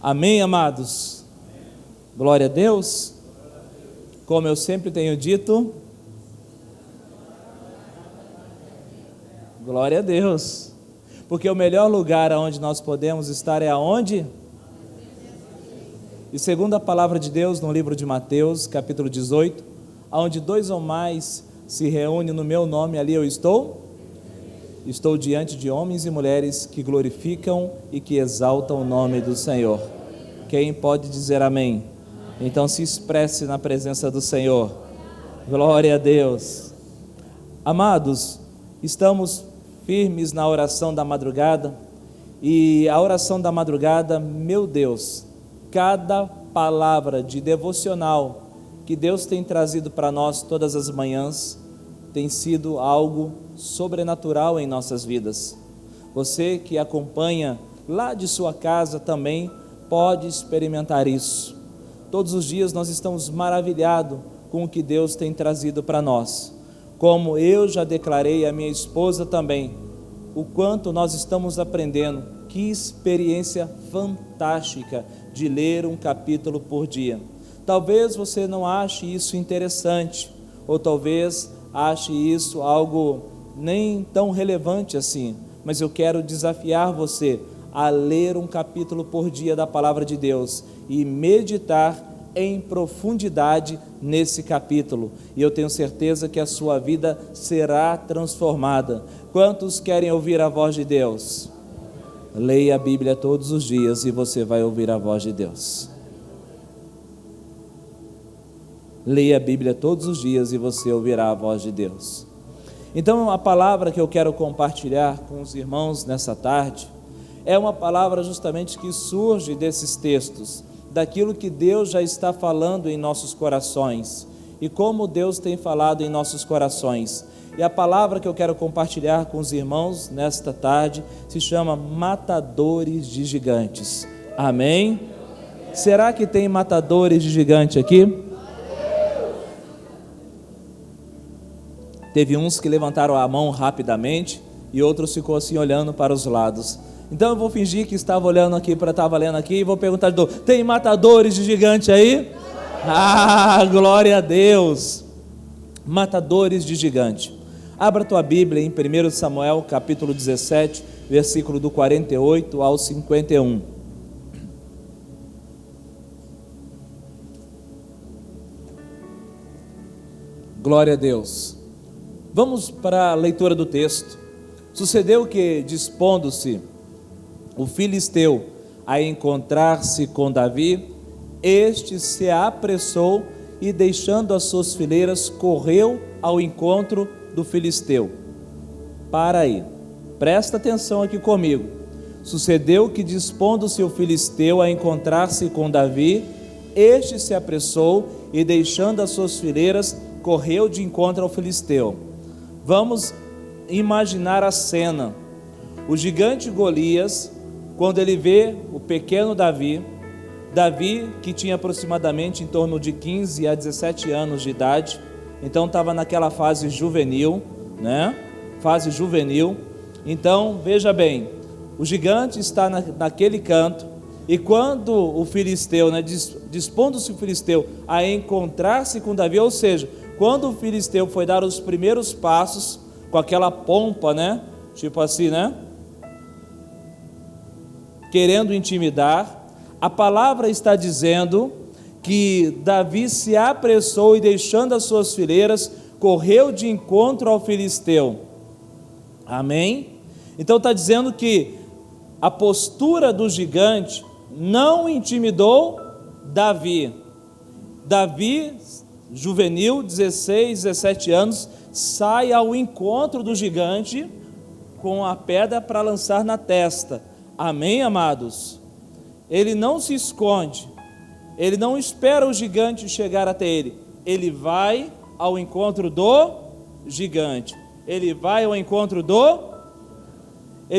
Amém, amados? Glória a Deus. Como eu sempre tenho dito, glória a Deus, porque o melhor lugar aonde nós podemos estar é aonde? E segundo a palavra de Deus no livro de Mateus, capítulo 18, aonde 2 ou mais se reúnem no meu nome, ali eu estou diante de homens e mulheres que glorificam e que exaltam o nome do Senhor. Quem pode dizer amém? Então se expresse na presença do Senhor. Glória a Deus. Amados, estamos firmes na oração da madrugada, e a oração da madrugada, meu Deus, cada palavra de devocional que Deus tem trazido para nós todas as manhãs, tem sido algo sobrenatural em nossas vidas. Você que acompanha lá de sua casa também pode experimentar isso. Todos os dias nós estamos maravilhados com o que Deus tem trazido para nós. Como eu já declarei, a minha esposa também, o quanto nós estamos aprendendo. Que experiência fantástica de ler um capítulo por dia. Talvez você não ache isso interessante, ou talvez ache isso algo nem tão relevante assim, mas eu quero desafiar você a ler um capítulo por dia da palavra de Deus e meditar em profundidade nesse capítulo, e eu tenho certeza que a sua vida será transformada. Quantos querem ouvir a voz de Deus? Leia a Bíblia todos os dias e você vai ouvir a voz de Deus. Leia a Bíblia todos os dias e você ouvirá a voz de Deus. Então a palavra que eu quero compartilhar com os irmãos nessa tarde é uma palavra justamente que surge desses textos, daquilo que Deus já está falando em nossos corações e como Deus tem falado em nossos corações. E a palavra que eu quero compartilhar com os irmãos nesta tarde se chama matadores de gigantes. Amém? Será que tem matadores de gigante aqui? Teve uns que levantaram a mão rapidamente e outros ficou assim olhando para os lados. Então eu vou fingir que estava olhando aqui, estava lendo aqui, e vou perguntar de novo: tem matadores de gigante aí? Ah, glória a Deus! Matadores de gigante. Abra tua Bíblia em 1 Samuel capítulo 17, versículo do 48 ao 51. Glória a Deus. Vamos para a leitura do texto. Sucedeu que, dispondo-se o filisteu a encontrar-se com Davi, este se apressou e, deixando as suas fileiras, correu ao encontro do filisteu. Para aí, presta atenção aqui comigo. Sucedeu que, dispondo-se o filisteu a encontrar-se com Davi, este se apressou e, deixando as suas fileiras, correu de encontro ao filisteu. Vamos imaginar a cena. O gigante Golias, quando ele vê o pequeno Davi, que tinha aproximadamente em torno de 15 a 17 anos de idade, então estava naquela fase juvenil, né? Fase juvenil. Então, veja bem, o gigante está naquele canto, e quando o filisteu, né, dispondo-se o filisteu a encontrar-se com Davi, ou seja, quando o filisteu foi dar os primeiros passos, com aquela pompa, né? Tipo assim, né? Querendo intimidar, a palavra está dizendo que Davi se apressou e, deixando as suas fileiras, correu de encontro ao filisteu. Amém? Então está dizendo que a postura do gigante não intimidou Davi. Davi, juvenil, 16, 17 anos, sai ao encontro do gigante com a pedra para lançar na testa. Amém, amados? Ele não se esconde, ele não espera o gigante chegar até ele, ele vai ao encontro do gigante, ele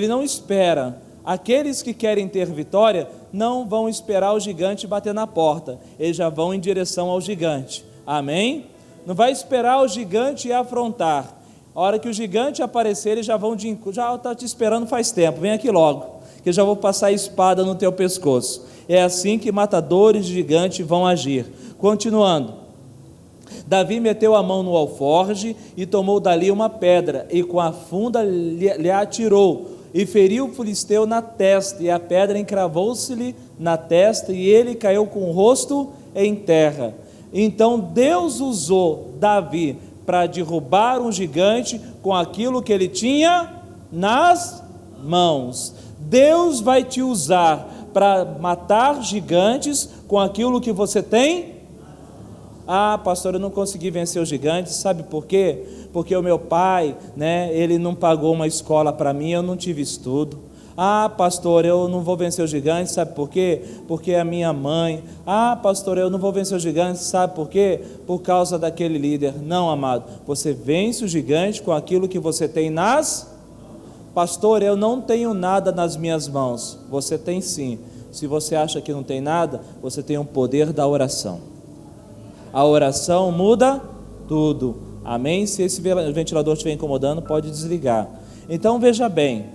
não espera. Aqueles que querem ter vitória não vão esperar o gigante bater na porta, eles já vão em direção ao gigante. Amém? Não vai esperar o gigante e afrontar. A hora que o gigante aparecer, eles já vão já está te esperando faz tempo, vem aqui logo. que eu já vou passar a espada no teu pescoço. É assim que matadores de gigantes vão agir. Continuando, Davi meteu a mão no alforje e tomou dali uma pedra, e com a funda lhe atirou, e feriu o filisteu na testa, e a pedra encravou-se-lhe na testa, e ele caiu com o rosto em terra. Então Deus usou Davi para derrubar um gigante com aquilo que ele tinha nas mãos. Deus vai te usar para matar gigantes com aquilo que você tem. Ah, pastor, eu não consegui vencer os gigantes, sabe por quê? Porque o meu pai, ele não pagou uma escola para mim, eu não tive estudo. Ah, pastor, eu não vou vencer os gigantes, sabe por quê? Porque a minha mãe. Ah, pastor, eu não vou vencer os gigantes, sabe por quê? Por causa daquele líder. Não, amado, você vence o gigante com aquilo que você tem nas... Pastor, eu não tenho nada nas minhas mãos. Você tem sim. Se você acha que não tem nada, você tem o poder da oração. A oração muda tudo. Amém? Se esse ventilador estiver incomodando, pode desligar. Então veja bem,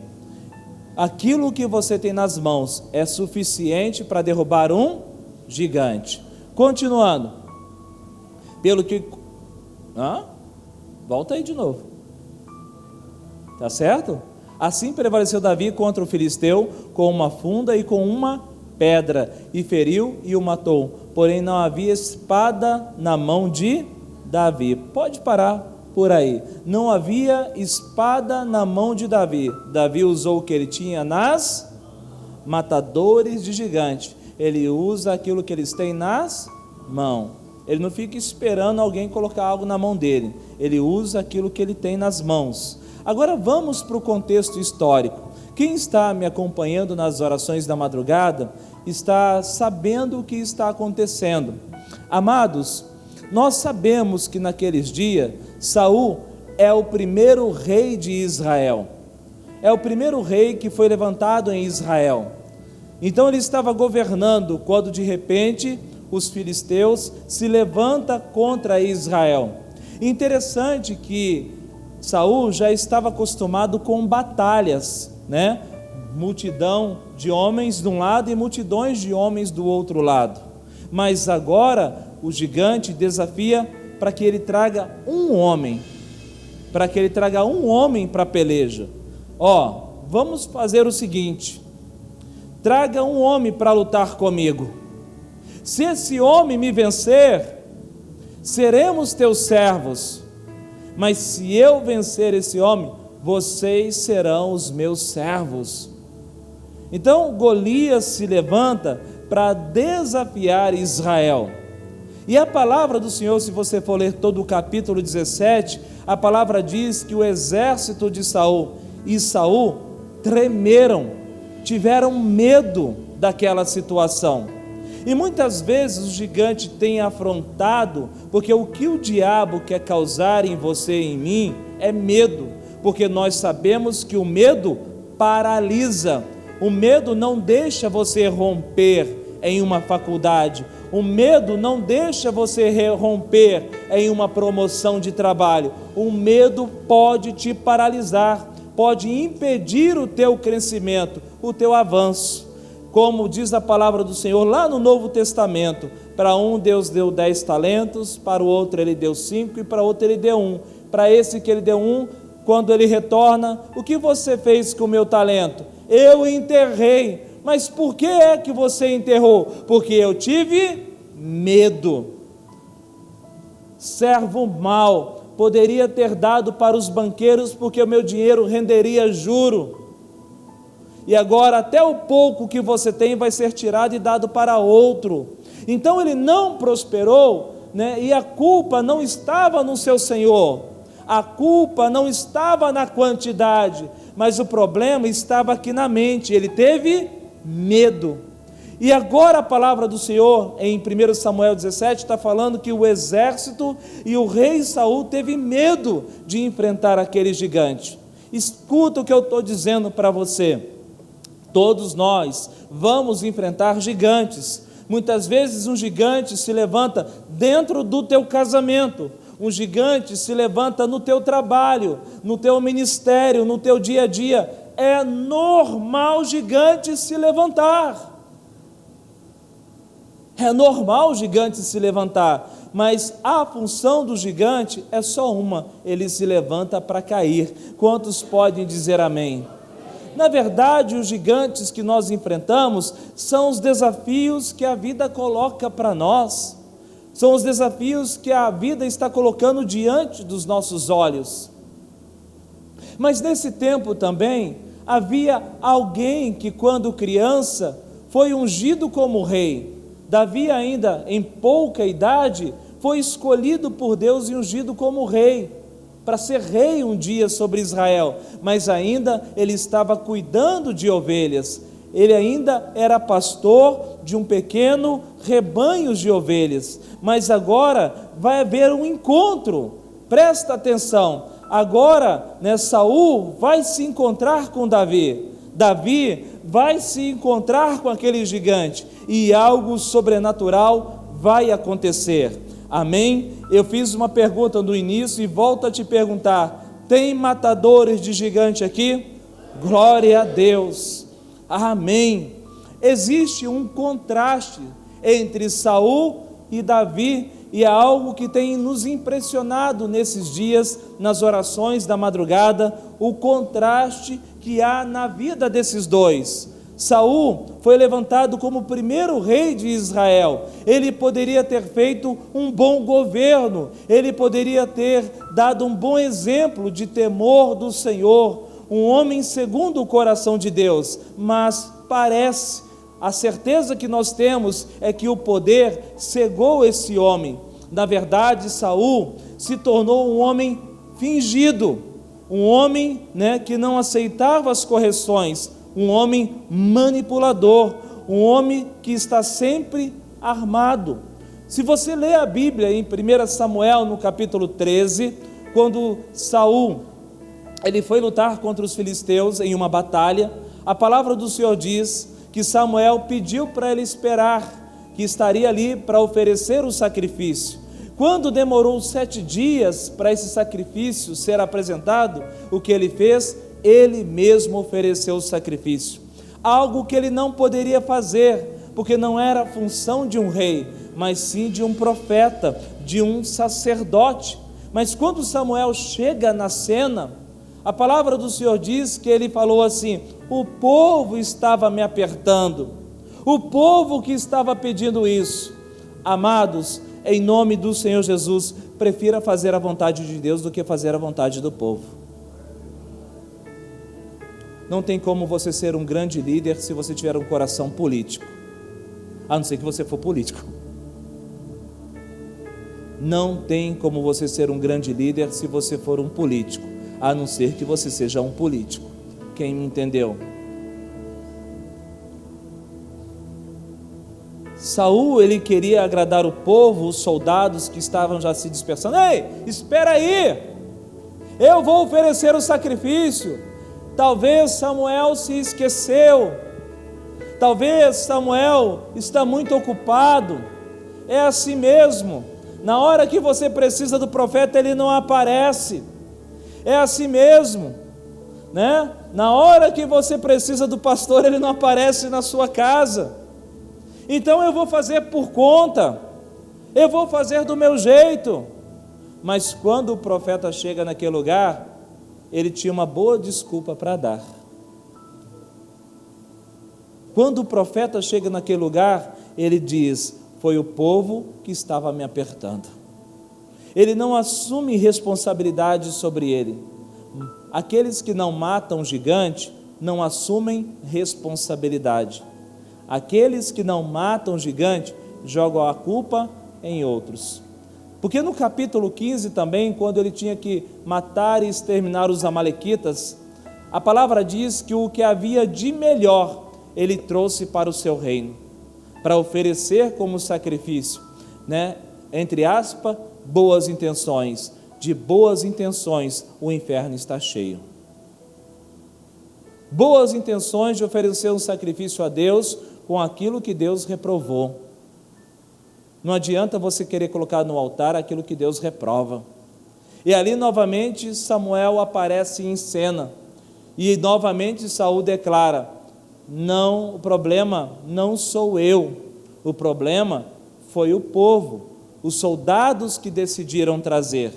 aquilo que você tem nas mãos é suficiente para derrubar um gigante. Continuando, pelo que... Volta aí de novo. Tá certo? Assim prevaleceu Davi contra o filisteu com uma funda e com uma pedra, e feriu e o matou. Porém não havia espada na mão de Davi. Pode parar por aí. Não havia espada na mão de Davi. Davi usou o que ele tinha nas matadores de gigante. Ele usa aquilo que eles têm nas mãos. Ele não fica esperando alguém colocar algo na mão dele. Ele usa aquilo que ele tem nas mãos. Agora vamos para o contexto histórico. Quem está me acompanhando nas orações da madrugada está sabendo o que está acontecendo. Amados, nós sabemos que naqueles dias Saul é o primeiro rei de Israel. É o primeiro rei que foi levantado em Israel. Então ele estava governando quando de repente os filisteus se levantam contra Israel. Interessante que Saul já estava acostumado com batalhas, multidão de homens de um lado e multidões de homens do outro lado. Mas agora o gigante desafia para que ele traga um homem, para a peleja. Vamos fazer o seguinte: traga um homem para lutar comigo. Se esse homem me vencer, seremos teus servos. Mas se eu vencer esse homem, vocês serão os meus servos. Então Golias se levanta para desafiar Israel. E a palavra do Senhor, se você for ler todo o capítulo 17, a palavra diz que o exército de Saul e Saul tremeram, tiveram medo daquela situação. E muitas vezes o gigante tem afrontado, porque o que o diabo quer causar em você e em mim é medo, porque nós sabemos que o medo paralisa. O medo não deixa você romper em uma faculdade, o medo não deixa você romper em uma promoção de trabalho. O medo pode te paralisar, pode impedir o teu crescimento, o teu avanço. Como diz a palavra do Senhor lá no Novo Testamento, para um Deus deu 10 talentos, para o outro ele deu 5 e para outro ele deu 1. Para esse que ele deu 1, quando ele retorna, o que você fez com o meu talento? Eu enterrei. Mas por que é que você enterrou? Porque eu tive medo. Servo mau, poderia ter dado para os banqueiros, porque o meu dinheiro renderia juro. E agora até o pouco que você tem vai ser tirado e dado para outro. Então ele não prosperou, e a culpa não estava no seu senhor, a culpa não estava na quantidade, mas o problema estava aqui na mente. Ele teve medo. E agora a palavra do Senhor em 1 Samuel 17 está falando que o exército e o rei Saul teve medo de enfrentar aquele gigante. Escuta o que eu estou dizendo para você. Todos nós vamos enfrentar gigantes. Muitas vezes um gigante se levanta dentro do teu casamento, um gigante se levanta no teu trabalho, no teu ministério, no teu dia a dia. é normal o gigante se levantar. É normal o gigante se levantar, mas a função do gigante é só uma: ele se levanta para cair. Quantos podem dizer amém? Na verdade, os gigantes que nós enfrentamos são os desafios que a vida coloca para nós, são os desafios que a vida está colocando diante dos nossos olhos. Mas nesse tempo também havia alguém que, quando criança, foi ungido como rei. Davi, ainda em pouca idade, foi escolhido por Deus e ungido como rei, para ser rei um dia sobre Israel, mas ainda ele estava cuidando de ovelhas, ele ainda era pastor de um pequeno rebanho de ovelhas, mas agora vai haver um encontro, presta atenção, agora, Saul vai se encontrar com Davi, Davi vai se encontrar com aquele gigante, e algo sobrenatural vai acontecer, amém? Eu fiz uma pergunta no início e volto a te perguntar: tem matadores de gigante aqui? Glória a Deus, amém. Existe um contraste entre Saul e Davi, e é algo que tem nos impressionado nesses dias, nas orações da madrugada, o contraste que há na vida desses dois. Saul foi levantado como o primeiro rei de Israel, ele poderia ter feito um bom governo, ele poderia ter dado um bom exemplo de temor do Senhor, um homem segundo o coração de Deus, mas parece, a certeza que nós temos é que o poder cegou esse homem. Na verdade, Saul se tornou um homem fingido, um homem que não aceitava as correções, um homem manipulador, um homem que está sempre armado. Se você lê a Bíblia em 1 Samuel, no capítulo 13, quando Saul ele foi lutar contra os filisteus em uma batalha, a palavra do Senhor diz que Samuel pediu para ele esperar, que estaria ali para oferecer o sacrifício. Quando demorou 7 dias para esse sacrifício ser apresentado, o que ele fez? Ele mesmo ofereceu o sacrifício, algo que ele não poderia fazer, porque não era a função de um rei, mas sim de um profeta, de um sacerdote. Mas quando Samuel chega na cena, a palavra do Senhor diz que ele falou assim: o povo estava me apertando, o povo que estava pedindo isso. Amados, em nome do Senhor Jesus, prefira fazer a vontade de Deus do que fazer a vontade do povo. Não tem como você ser um grande líder se você tiver um coração político, a não ser que você for político. Não tem como você ser um grande líder se você for um político, a não ser que você seja um político. Quem me entendeu? Saul, ele queria agradar o povo, os soldados que estavam já se dispersando. Ei, espera aí, eu vou oferecer o sacrifício. Talvez Samuel se esqueceu, talvez Samuel está muito ocupado. É assim mesmo, na hora que você precisa do profeta, ele não aparece. É assim mesmo, na hora que você precisa do pastor, ele não aparece na sua casa. Então eu vou fazer por conta, eu vou fazer do meu jeito. Mas quando o profeta chega naquele lugar, ele tinha uma boa desculpa para dar. Quando o profeta chega naquele lugar, ele diz: foi o povo que estava me apertando. Ele não assume responsabilidade sobre ele. Aqueles que não matam gigante não assumem responsabilidade. Aqueles que não matam gigante jogam a culpa em outros. Porque no capítulo 15 também, quando ele tinha que matar e exterminar os amalequitas, a palavra diz que o que havia de melhor ele trouxe para o seu reino, para oferecer como sacrifício, entre aspas, boas intenções. De boas intenções o inferno está cheio. Boas intenções de oferecer um sacrifício a Deus com aquilo que Deus reprovou. Não adianta você querer colocar no altar aquilo que Deus reprova. E ali novamente Samuel aparece em cena, E novamente Saul declara: não, o problema não sou eu, o problema foi o povo, os soldados que decidiram trazer,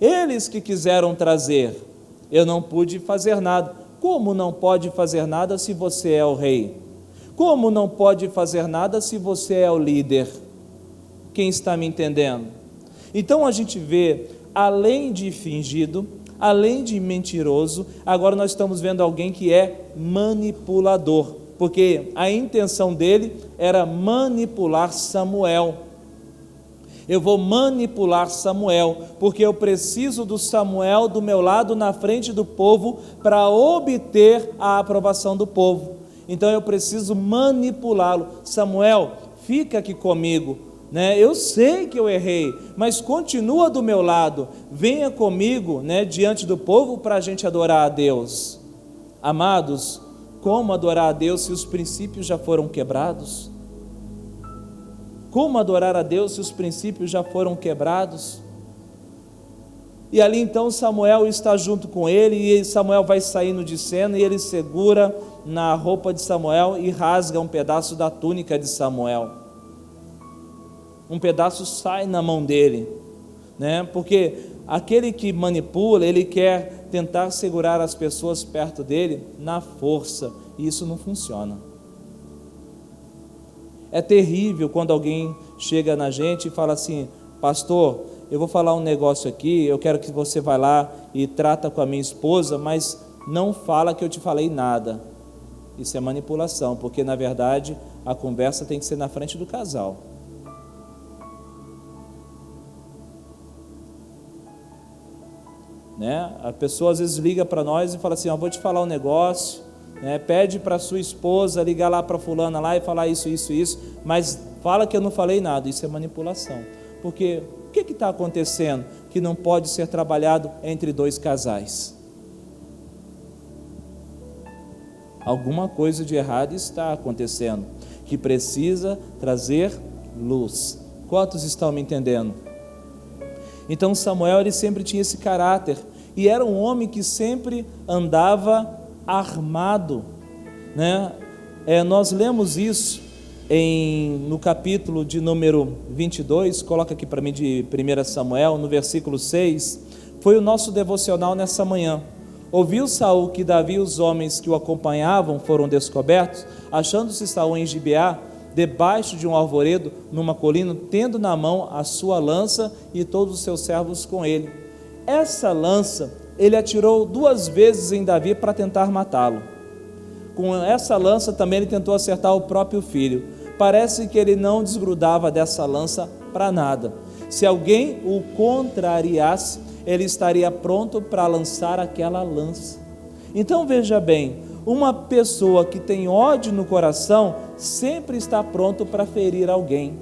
eles que quiseram trazer, eu não pude fazer nada. Como não pode fazer nada se você é o rei? Como não pode fazer nada se você é o líder? Quem está me entendendo? Então a gente vê, além de fingido, além de mentiroso, agora nós estamos vendo alguém que é manipulador, porque a intenção dele era manipular Samuel. Eu vou manipular Samuel, porque eu preciso do Samuel do meu lado, na frente do povo, para obter a aprovação do povo. Então eu preciso manipulá-lo. Samuel, fica aqui comigo, né? Eu sei que eu errei, mas continua do meu lado, venha comigo, né, diante do povo, para a gente adorar a Deus. Amados, como adorar a Deus se os princípios já foram quebrados? Como adorar a Deus se os princípios já foram quebrados? E ali então Samuel está junto com ele, e Samuel vai saindo de cena, e ele segura na roupa de Samuel e rasga um pedaço da túnica de Samuel. Um pedaço sai na mão dele, né? Porque aquele que manipula, ele quer tentar segurar as pessoas perto dele na força, e isso não funciona. É terrível quando alguém chega na gente e fala assim: pastor, eu vou falar um negócio aqui, eu quero que você vá lá e trata com a minha esposa, mas não fala que eu te falei nada. Isso é manipulação, porque na verdade a conversa tem que ser na frente do casal. Né? A pessoa às vezes liga para nós e fala assim: vou te falar um negócio, né? Pede para sua esposa ligar lá para fulana lá e falar isso, mas fala que eu não falei nada. Isso é manipulação, porque o que está acontecendo que não pode ser trabalhado entre dois casais? Alguma coisa de errado está acontecendo, que precisa trazer luz. Quantos estão me entendendo? Então Samuel, ele sempre tinha esse caráter, e era um homem que sempre andava armado, né? Nós lemos isso no capítulo de número 22, coloca aqui para mim, de 1 Samuel, no versículo 6, foi o nosso devocional nessa manhã. Ouviu Saul que Davi e os homens que o acompanhavam foram descobertos, achando-se Saul em Gibeá, debaixo de um arvoredo, numa colina, tendo na mão a sua lança e todos os seus servos com ele. Essa lança ele atirou 2 vezes em Davi para tentar matá-lo. Com essa lança também ele tentou acertar o próprio filho. Parece que ele não desgrudava dessa lança para nada. Se alguém o contrariasse, ele estaria pronto para lançar aquela lança. Então veja bem, uma pessoa que tem ódio no coração sempre está pronto para ferir alguém.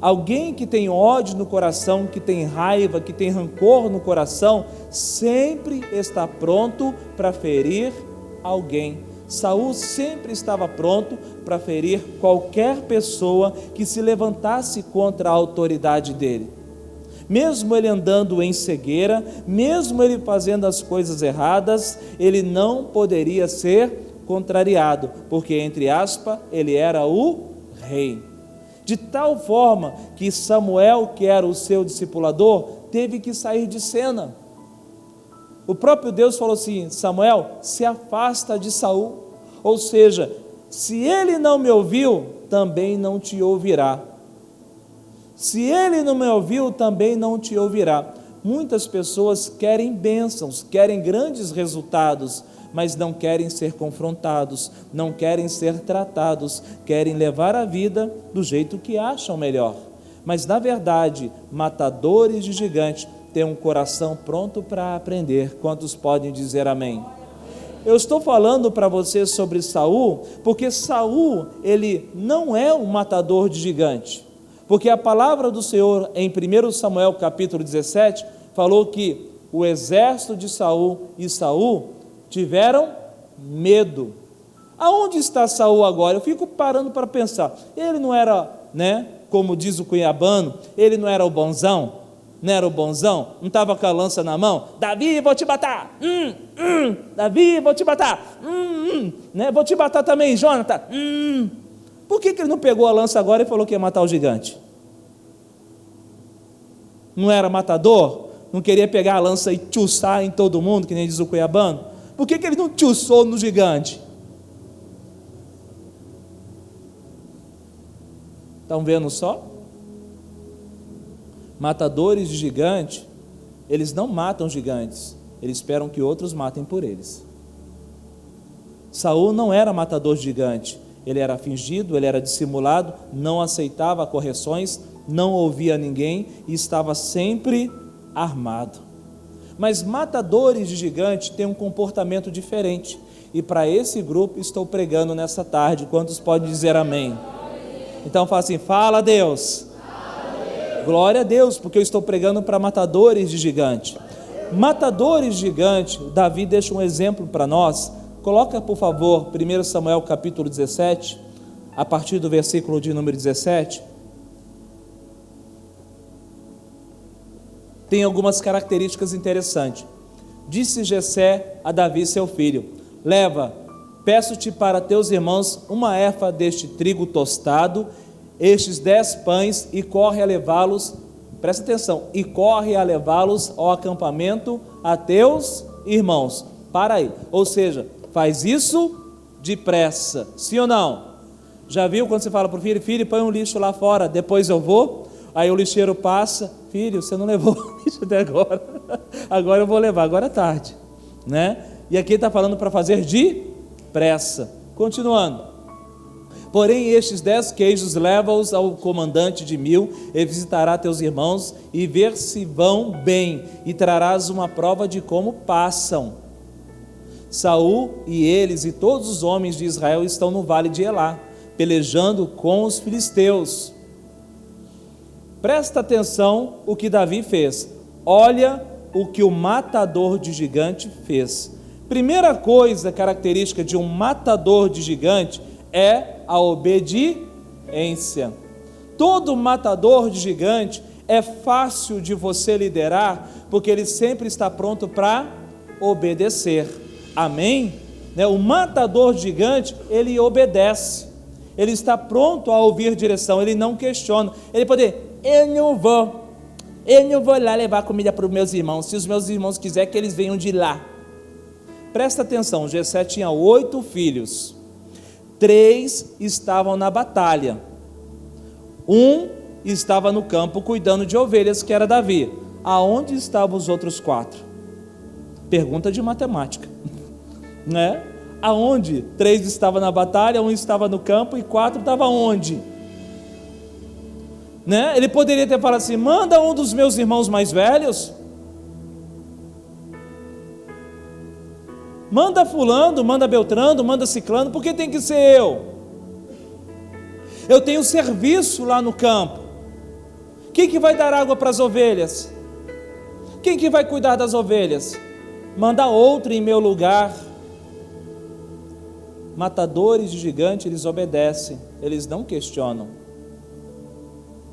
Alguém que tem ódio no coração, que tem raiva, que tem rancor no coração, sempre está pronto para ferir alguém. Saul sempre estava pronto para ferir qualquer pessoa que se levantasse contra a autoridade dele. Mesmo ele andando em cegueira, mesmo ele fazendo as coisas erradas, ele não poderia ser contrariado, porque, entre aspas, ele era o rei. De tal forma que Samuel, que era o seu discipulador, teve que sair de cena. O próprio Deus falou assim: Samuel, se afasta de Saul. Ou seja, se ele não me ouviu, também não te ouvirá. Se ele não me ouviu, também não te ouvirá. Muitas pessoas querem bênçãos, querem grandes resultados, mas não querem ser confrontados, não querem ser tratados, querem levar a vida do jeito que acham melhor. Mas na verdade, matadores de gigantes têm um coração pronto para aprender. Quantos podem dizer amém? Eu estou falando para você sobre Saul, porque Saul, ele não é um matador de gigante. Porque a palavra do Senhor em 1 Samuel capítulo 17, falou que o exército de Saul e Saul tiveram medo. Aonde está Saul agora? Eu fico parando para pensar. Ele não era, como diz o cuiabano, ele não era o bonzão? Não era o bonzão? Não estava com a lança na mão? Davi, vou te matar! Davi, vou te matar! Né? Vou te matar também, Jonathan! Por que ele não pegou a lança agora e falou que ia matar o gigante? Não era matador? Não queria pegar a lança e tchuçar em todo mundo, que nem diz o cuiabano? Por que ele não tchuçou no gigante? Estão vendo só? Matadores de gigante, eles não matam gigantes, eles esperam que outros matem por eles. Saul não era matador de gigante, ele era fingido, ele era dissimulado, não aceitava correções, não ouvia ninguém e estava sempre armado. Mas matadores de gigante têm um comportamento diferente, e para esse grupo estou pregando nessa tarde. Quantos podem dizer amém? Então fala assim, fala Deus. Glória a Deus, porque eu estou pregando para matadores de gigante. Matadores de gigante, Davi deixa um exemplo para nós. Coloca por favor 1 Samuel capítulo 17, a partir do versículo de número 17. Tem algumas características interessantes. Disse Jessé a Davi seu filho, leva, peço-te para teus irmãos uma efa deste trigo tostado, estes 10 pães, e corre a levá-los, presta atenção, e corre a levá-los ao acampamento a teus irmãos. Para aí, ou seja, faz isso depressa, sim ou não? Já viu quando você fala para o filho, filho, põe um lixo lá fora, depois eu vou? Aí o lixeiro passa, filho, você não levou o lixo até agora, agora eu vou levar, agora é tarde, né? E aqui está falando para fazer depressa. Continuando. Porém estes 10 queijos leva-os ao comandante de 1000, e visitará teus irmãos, e ver se vão bem, e trarás uma prova de como passam. Saul e eles e todos os homens de Israel estão no vale de Elá, pelejando com os filisteus. Presta atenção o que Davi fez. Olha o que o matador de gigante fez. Primeira coisa característica de um matador de gigante é a obediência. Todo matador de gigante é fácil de você liderar, porque ele sempre está pronto para obedecer. Amém? O matador de gigante, ele obedece, ele está pronto a ouvir direção, ele não questiona. Ele pode, eu não vou lá levar comida para os meus irmãos, se os meus irmãos quiserem que eles venham de lá. Presta atenção, Jessé tinha 8 filhos, 3 estavam na batalha, 1 estava no campo cuidando de ovelhas, que era Davi. Aonde estavam os outros 4? Pergunta de matemática, né? Aonde? 3 estavam na batalha, 1 estava no campo e 4 estavam onde? Né? Ele poderia ter falado assim, manda um dos meus irmãos mais velhos, manda fulano, manda beltrano, manda ciclano, por que tem que ser eu? Eu tenho serviço lá no campo. Quem que vai dar água para as ovelhas? Quem que vai cuidar das ovelhas? Manda outro em meu lugar. Matadores de gigante, eles obedecem, eles não questionam.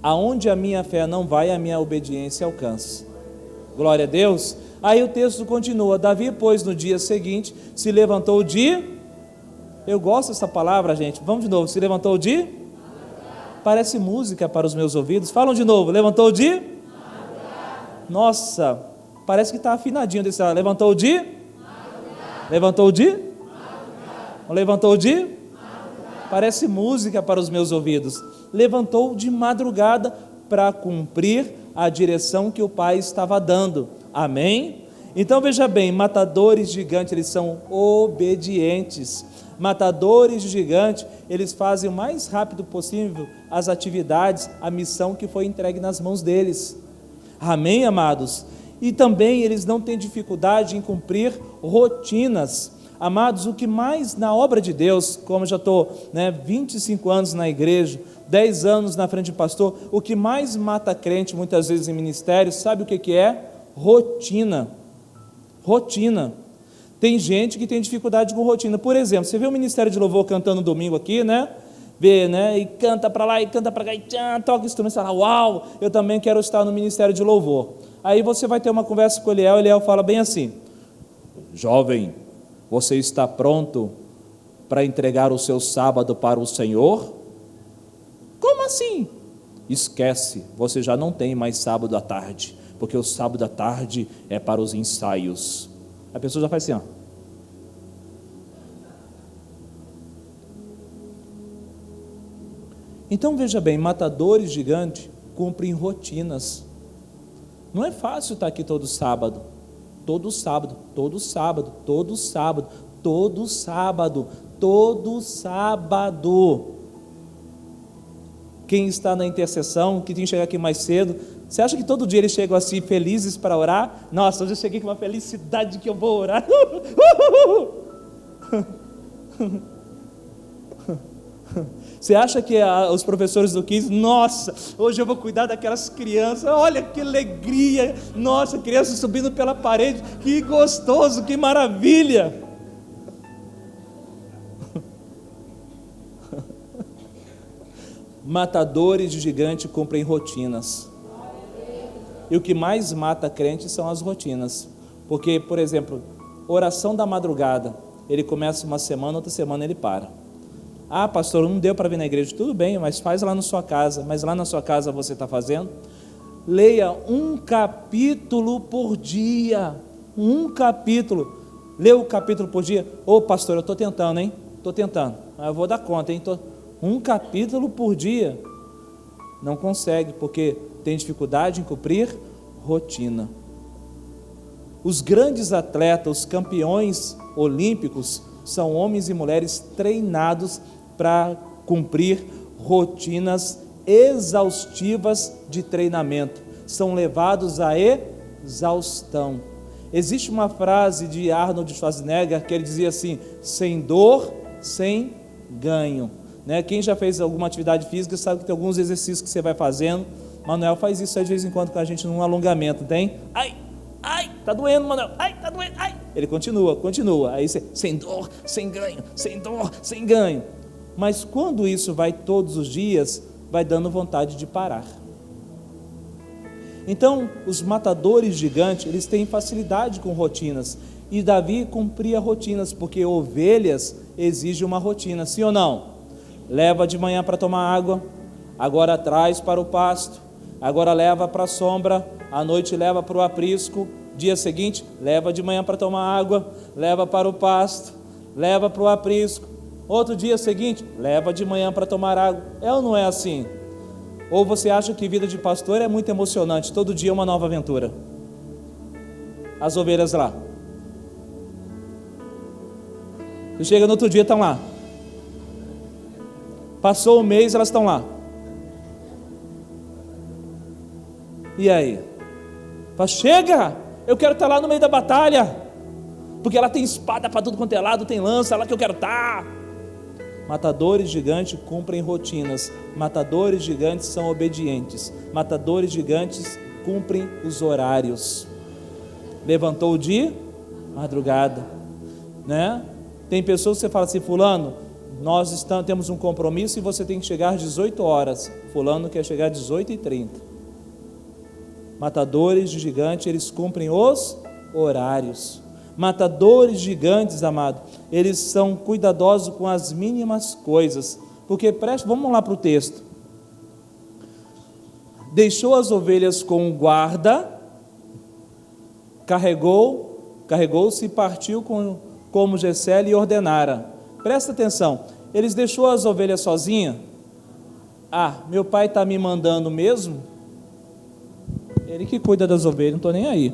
Aonde a minha fé não vai, a minha obediência alcança. Glória a Deus. Aí o texto continua, Davi, pois, no dia seguinte, se levantou eu gosto dessa palavra, gente, vamos de novo, se levantou parece música para os meus ouvidos, falam de novo, levantou nossa, parece que está afinadinho desse lado, levantou parece música para os meus ouvidos, levantou de madrugada para cumprir a direção que o pai estava dando. Amém? Então veja bem, matadores de gigante, eles são obedientes. Matadores de gigante, eles fazem o mais rápido possível as atividades, a missão que foi entregue nas mãos deles. Amém, amados? E também eles não têm dificuldade em cumprir rotinas. Amados, o que mais na obra de Deus, como eu já estou 25 anos na igreja, 10 anos na frente de pastor, o que mais mata crente muitas vezes em ministério, sabe o que é? Rotina. Tem gente que tem dificuldade com rotina. Por exemplo, você vê o Ministério de Louvor cantando domingo aqui, né? vê, né? E canta para lá e canta para cá, e toca instrumento, e fala, uau, eu também quero estar no ministério de louvor. Aí você vai ter uma conversa com o Eliel fala bem assim, jovem, você está pronto para entregar o seu sábado para o Senhor? Como assim? Esquece, você já não tem mais sábado à tarde, porque o sábado à tarde é para os ensaios. A pessoa já faz assim, ó. Então veja bem, matadores gigantes cumprem rotinas. Não é fácil estar aqui todo sábado, todo sábado, todo sábado, todo sábado, todo sábado, todo sábado. Quem está na intercessão, que tem que chegar aqui mais cedo, você acha que todo dia eles chegam assim felizes para orar? Nossa, hoje eu cheguei com uma felicidade que eu vou orar. Você acha que os professores do 15, nossa, hoje eu vou cuidar daquelas crianças, olha que alegria, nossa, criança subindo pela parede, que gostoso, que maravilha. Matadores de gigante cumprem rotinas. E o que mais mata crente são as rotinas. Porque, por exemplo, oração da madrugada, ele começa uma semana, outra semana ele para. Ah, pastor, não deu para vir na igreja. Tudo bem, mas faz lá na sua casa. Mas lá na sua casa você está fazendo? Leia um capítulo por dia. Um capítulo. Lê o capítulo por dia. Ô pastor, eu estou tentando, hein? Estou tentando. Mas eu vou dar conta, hein? Um capítulo por dia. Não consegue, porque tem dificuldade em cumprir rotina. Os grandes atletas, os campeões olímpicos, são homens e mulheres treinados para cumprir rotinas exaustivas de treinamento. São levados à exaustão. Existe uma frase de Arnold Schwarzenegger que ele dizia assim: sem dor, sem ganho. Né? Quem já fez alguma atividade física sabe que tem alguns exercícios que você vai fazendo. Manuel faz isso aí de vez em quando com a gente num alongamento, tem? Ai, tá doendo, Manuel, tá doendo, Ele continua, aí você, sem dor, sem ganho, sem dor, sem ganho. Mas quando isso vai todos os dias, vai dando vontade de parar. Então, os matadores gigantes, eles têm facilidade com rotinas. E Davi cumpria rotinas, porque ovelhas exigem uma rotina, sim ou não? Leva de manhã para tomar água, agora traz para o pasto, agora leva para a sombra, à noite leva para o aprisco, dia seguinte leva de manhã para tomar água, leva para o pasto, leva para o aprisco, outro dia seguinte leva de manhã para tomar água. É ou não é assim? Ou você acha que vida de pastor é muito emocionante, todo dia uma nova aventura? As ovelhas lá, você chega no outro dia, estão lá. Passou um mês, elas estão lá. E aí? Fala, chega! Eu quero estar lá no meio da batalha, porque ela tem espada para tudo quanto é lado, tem lança, lá que eu quero estar. Matadores gigantes cumprem rotinas. Matadores gigantes são obedientes. Matadores gigantes cumprem os horários. Levantou de madrugada, né? Tem pessoas que você fala assim, fulano, nós temos um compromisso e você tem que chegar às 18 horas. Fulano quer chegar às 18h30. Matadores de gigantes, eles cumprem os horários. Matadores gigantes, amado, eles são cuidadosos com as mínimas coisas. Porque, vamos lá para o texto. Deixou as ovelhas com o guarda, carregou-se e partiu como Gessé lhe ordenara. Presta atenção, eles deixou as ovelhas sozinhas. Ah, meu pai está me mandando mesmo? Ele que cuida das ovelhas, não estou nem aí.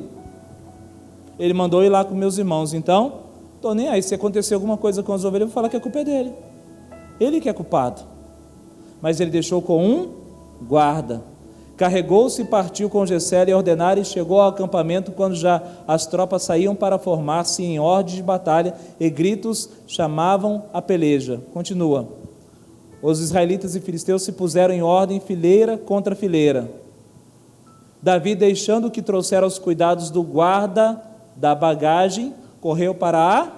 Ele mandou ir lá com meus irmãos, então, estou nem aí. Se acontecer alguma coisa com as ovelhas, eu vou falar que a culpa é dele. Ele que é culpado. Mas ele deixou com um guarda. Carregou-se e partiu com Gessé e ordenar, e chegou ao acampamento quando já as tropas saíam para formar-se em ordem de batalha, e gritos chamavam a peleja. Continua. Os israelitas e filisteus se puseram em ordem, fileira contra fileira. Davi, deixando que trouxera os cuidados do guarda da bagagem, correu para a...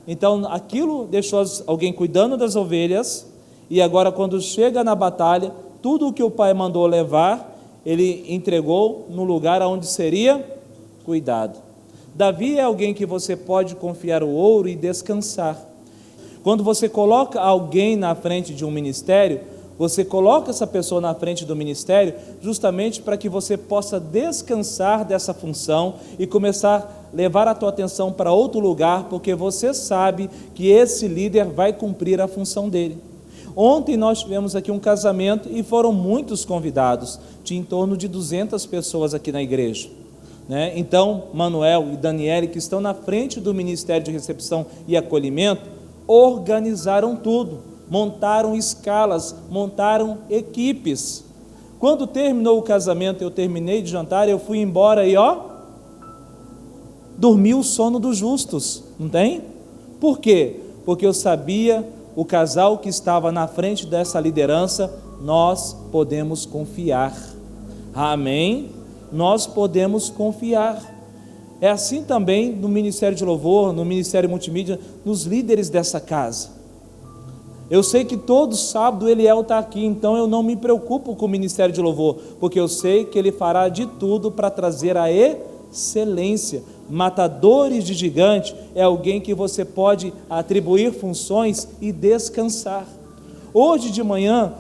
Então, aquilo deixou alguém cuidando das ovelhas, e agora quando chega na batalha, tudo o que o pai mandou levar, ele entregou no lugar onde seria cuidado. Davi é alguém que você pode confiar o ouro e descansar. Quando você coloca alguém na frente de um ministério, você coloca essa pessoa na frente do ministério justamente para que você possa descansar dessa função e começar a levar a tua atenção para outro lugar, porque você sabe que esse líder vai cumprir a função dele. Ontem nós tivemos aqui um casamento e foram muitos convidados, tinha em torno de 200 pessoas aqui na igreja, né? Então, Manuel e Daniele, que estão na frente do Ministério de Recepção e Acolhimento, organizaram tudo, montaram escalas, montaram equipes. Quando terminou o casamento, eu terminei de jantar, eu fui embora e dormi o sono dos justos, não tem? Por quê? Porque eu sabia, o casal que estava na frente dessa liderança, nós podemos confiar. Amém? Nós podemos confiar. É assim também no Ministério de Louvor, no Ministério Multimídia, nos líderes dessa casa. Eu sei que todo sábado Eliel está aqui, então eu não me preocupo com o Ministério de Louvor, porque eu sei que ele fará de tudo para trazer a excelência. Matadores de gigante é alguém que você pode atribuir funções e descansar. Hoje de manhã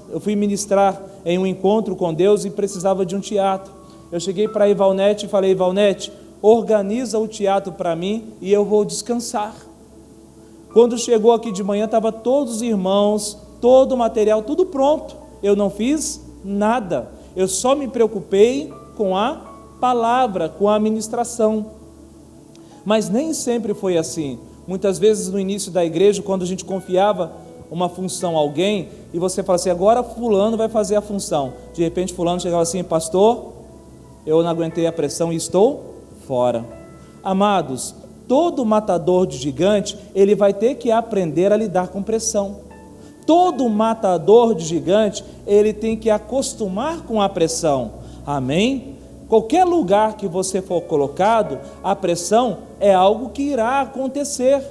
eu fui ministrar em um encontro com Deus e precisava de um teatro. Eu cheguei para a Ivalnete e falei: Ivalnete, organiza o teatro para mim e eu vou descansar. Quando chegou aqui de manhã, estava todos os irmãos, todo o material, tudo pronto. Eu não fiz nada, eu só me preocupei com a palavra, com a ministração. Mas nem sempre foi assim. Muitas vezes no início da igreja, quando a gente confiava uma função a alguém, e você fala assim: agora fulano vai fazer a função. De repente fulano chegava assim: pastor, eu não aguentei a pressão e estou fora. Amados, todo matador de gigante, ele vai ter que aprender a lidar com pressão. Todo matador de gigante, ele tem que acostumar com a pressão. Amém? Qualquer lugar que você for colocado, a pressão é algo que irá acontecer.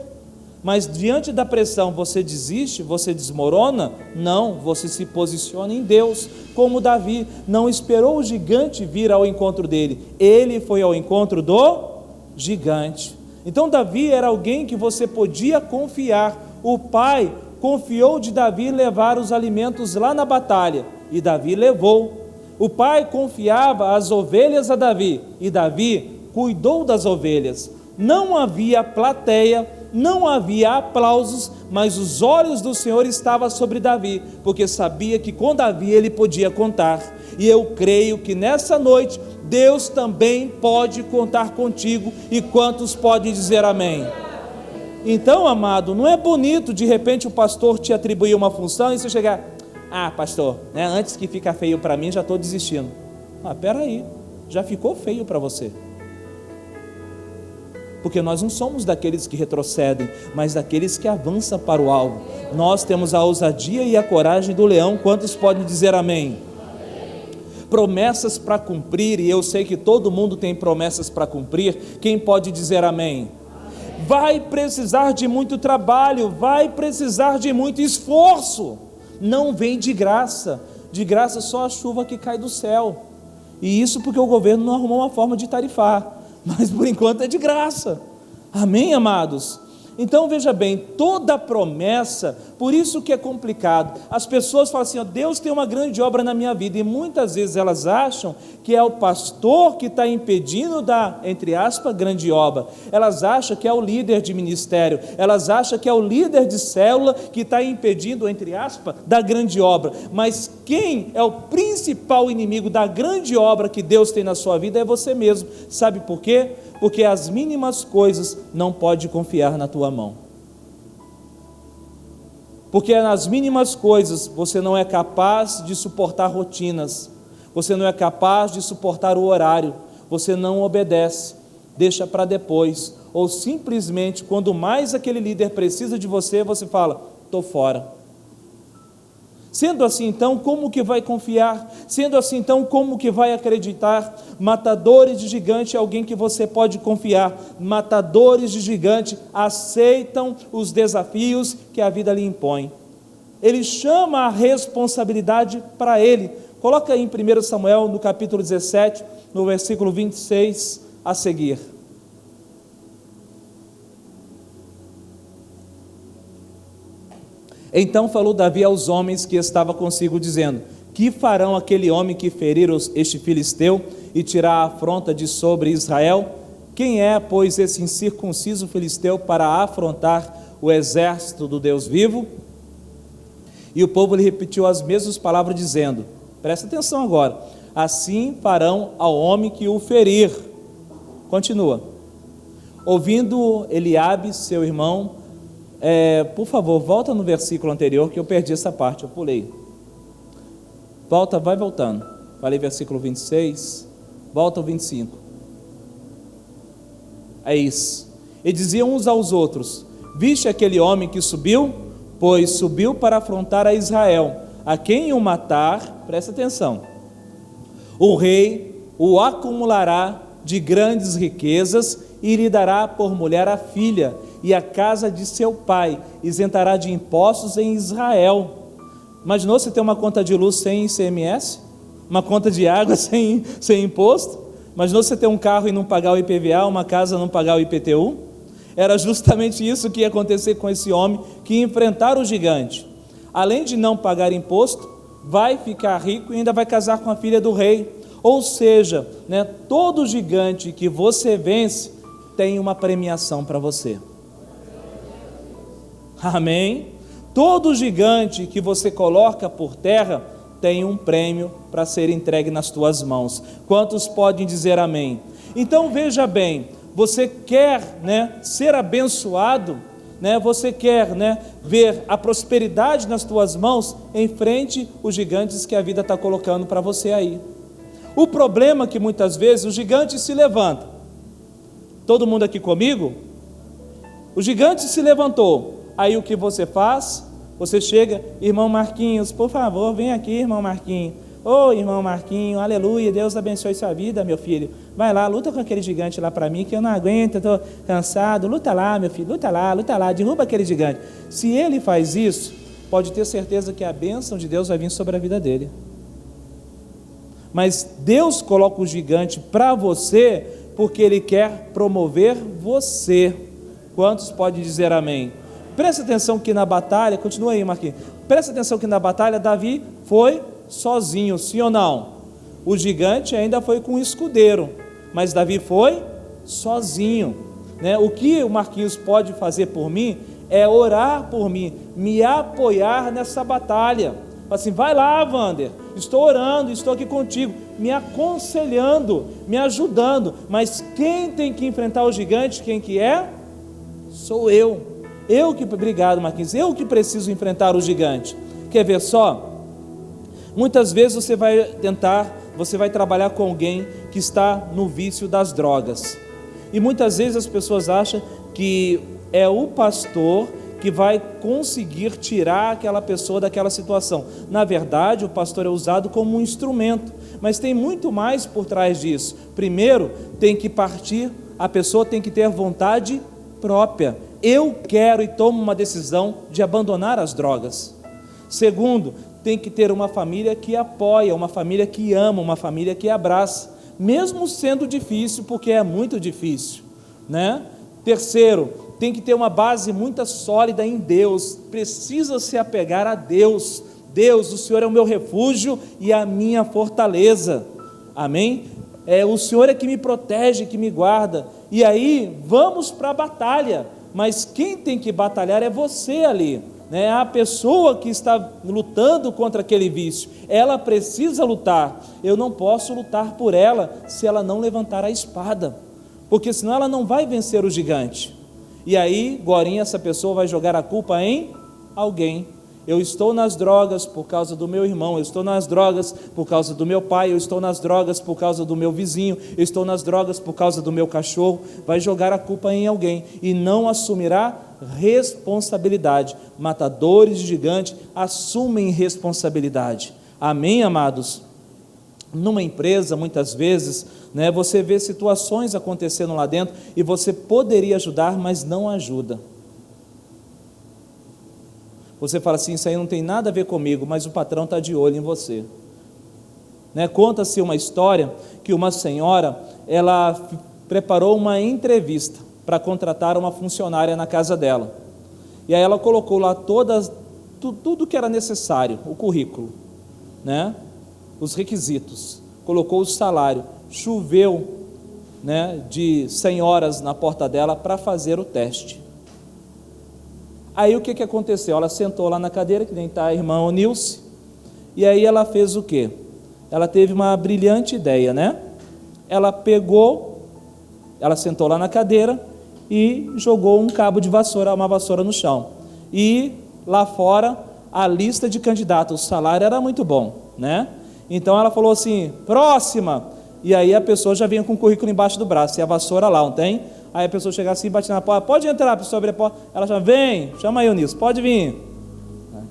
Mas diante da pressão você desiste, você desmorona? Não, você se posiciona em Deus, como Davi não esperou o gigante vir ao encontro dele, ele foi ao encontro do gigante. Então Davi era alguém que você podia confiar. O pai confiou de Davi levar os alimentos lá na batalha, e Davi levou. O pai confiava as ovelhas a Davi, e Davi cuidou das ovelhas. Não havia plateia, não havia aplausos, mas os olhos do Senhor estavam sobre Davi, porque sabia que com Davi ele podia contar. E eu creio que nessa noite Deus também pode contar contigo. E quantos podem dizer amém? Então, amado, não é bonito de repente o pastor te atribuir uma função e você chegar: pastor, né, antes que fica feio para mim, já estou desistindo. Peraí, já ficou feio para você. Porque nós não somos daqueles que retrocedem, mas daqueles que avançam para o alvo. Nós temos a ousadia e a coragem do leão. Quantos podem dizer amém? Promessas para cumprir, e eu sei que todo mundo tem promessas para cumprir. Quem pode dizer amém? Vai precisar de muito trabalho, vai precisar de muito esforço. Não vem de graça só a chuva que cai do céu. E isso porque o governo não arrumou uma forma de tarifar, mas por enquanto é de graça. Amém, amados? Então veja bem, toda promessa, por isso que é complicado. As pessoas falam assim: Deus tem uma grande obra na minha vida, e muitas vezes elas acham que é o pastor que está impedindo da, entre aspas, grande obra. Elas acham que é o líder de ministério, elas acham que é o líder de célula que está impedindo, entre aspas, da grande obra. Mas quem é o principal inimigo da grande obra que Deus tem na sua vida é você mesmo. Sabe por quê? Porque as mínimas coisas não pode confiar na tua mão. Porque nas mínimas coisas você não é capaz de suportar rotinas, você não é capaz de suportar o horário, você não obedece, deixa para depois, ou simplesmente quando mais aquele líder precisa de você, você fala: estou fora. Sendo assim, então, como que vai confiar? Sendo assim, então, como que vai acreditar? Matadores de gigante é alguém que você pode confiar. Matadores de gigante aceitam os desafios que a vida lhe impõe. ele chama a responsabilidade para ele. Coloca aí em 1 Samuel, no capítulo 17, no versículo 26 a seguir. Então falou Davi aos homens que estava consigo, dizendo: que farão aquele homem que ferir este filisteu e tirar a afronta de sobre Israel? Quem é, pois, esse incircunciso filisteu para afrontar o exército do Deus vivo? E o povo lhe repetiu as mesmas palavras, dizendo, presta atenção agora, assim farão ao homem que o ferir. Continua. Ouvindo Eliabe, seu irmão, por favor, volta no versículo anterior, que eu perdi essa parte, eu pulei. Volta, vai voltando. Falei versículo 26, volta ao 25. É isso. E diziam uns aos outros: viste aquele homem que subiu? Pois subiu para afrontar a Israel, a quem o matar, presta atenção, o rei o acumulará de grandes riquezas e lhe dará por mulher a filha e a casa de seu pai, isentará de impostos em Israel. Imaginou você ter uma conta de luz sem ICMS? Uma conta de água sem imposto? Imaginou você ter um carro e não pagar o IPVA, uma casa e não pagar o IPTU? Era justamente isso que ia acontecer com esse homem que ia enfrentar o gigante. Além de não pagar imposto, vai ficar rico e ainda vai casar com a filha do rei. Ou seja, todo gigante que você vence tem uma premiação para você. Amém? Todo gigante que você coloca por terra tem um prêmio para ser entregue nas tuas mãos. Quantos podem dizer amém? Então veja bem, você quer ser abençoado, você quer ver a prosperidade nas tuas mãos, enfrente os gigantes que a vida está colocando para você aí. O problema é que muitas vezes o gigante se levanta. Todo mundo aqui comigo? O gigante se levantou. Aí o que você faz? Você chega, irmão Marquinhos, por favor, vem aqui, irmão Marquinhos. Ô, irmão Marquinhos, aleluia, Deus abençoe sua vida, meu filho. Vai lá, luta com aquele gigante lá para mim, que eu não aguento, eu estou cansado. Luta lá, meu filho, luta lá, derruba aquele gigante. Se ele faz isso, pode ter certeza que a bênção de Deus vai vir sobre a vida dele. Mas Deus coloca o gigante para você, porque Ele quer promover você. Quantos podem dizer amém? Presta atenção que na batalha, continua aí, Marquinhos. Presta atenção que na batalha Davi foi sozinho, sim ou não? O gigante ainda foi com um escudeiro, mas Davi foi sozinho. O que o Marquinhos pode fazer por mim é orar por mim, me apoiar nessa batalha. Assim, vai lá, Wander, estou orando, estou aqui contigo, me aconselhando, me ajudando, mas quem tem que enfrentar o gigante, quem que é? Sou eu. Obrigado, Marquinhos, eu que preciso enfrentar o gigante. Quer ver só? Muitas vezes você vai trabalhar com alguém que está no vício das drogas, e muitas vezes as pessoas acham que é o pastor que vai conseguir tirar aquela pessoa daquela situação. Na verdade, o pastor é usado como um instrumento, mas tem muito mais por trás disso. Primeiro, a pessoa tem que ter vontade própria. Eu quero e tomo uma decisão de abandonar as drogas. Segundo, tem que ter uma família que apoia, uma família que ama, uma família que abraça, mesmo sendo difícil, porque é muito difícil, Terceiro, tem que ter uma base muito sólida em Deus, precisa se apegar a Deus. Deus, o Senhor é o meu refúgio e a minha fortaleza, amém? O Senhor é que me protege, que me guarda. E aí, vamos para a batalha, mas quem tem que batalhar é você ali, a pessoa que está lutando contra aquele vício, ela precisa lutar. Eu não posso lutar por ela se ela não levantar a espada, porque senão ela não vai vencer o gigante. E aí, agorinha, essa pessoa vai jogar a culpa em alguém. Eu estou nas drogas por causa do meu irmão, eu estou nas drogas por causa do meu pai, eu estou nas drogas por causa do meu vizinho, eu estou nas drogas por causa do meu cachorro. Vai jogar a culpa em alguém e não assumirá responsabilidade. Matadores de gigante assumem responsabilidade. Amém, amados? Numa empresa, muitas vezes, você vê situações acontecendo lá dentro e você poderia ajudar, mas não ajuda. Você fala assim, isso aí não tem nada a ver comigo, mas o patrão está de olho em você. Né? Conta-se uma história que uma senhora, ela preparou uma entrevista para contratar uma funcionária na casa dela. E aí ela colocou lá tudo que era necessário, o currículo, né? Os requisitos, colocou o salário, choveu, né, de senhoras na porta dela para fazer o teste. Aí o que aconteceu? Ela sentou lá na cadeira, que nem está a irmã Onilce, e aí ela fez o quê? Ela teve uma brilhante ideia, né? Ela sentou lá na cadeira e jogou um cabo de vassoura, uma vassoura no chão. E lá fora, a lista de candidatos, o salário era muito bom, né? Então ela falou assim, próxima! E aí a pessoa já vinha com o currículo embaixo do braço, e a vassoura lá, não tem? Aí a pessoa chega assim, bate na porta, pode entrar, a pessoa abre a porta, ela já vem, chama aí o Nilson, pode vir.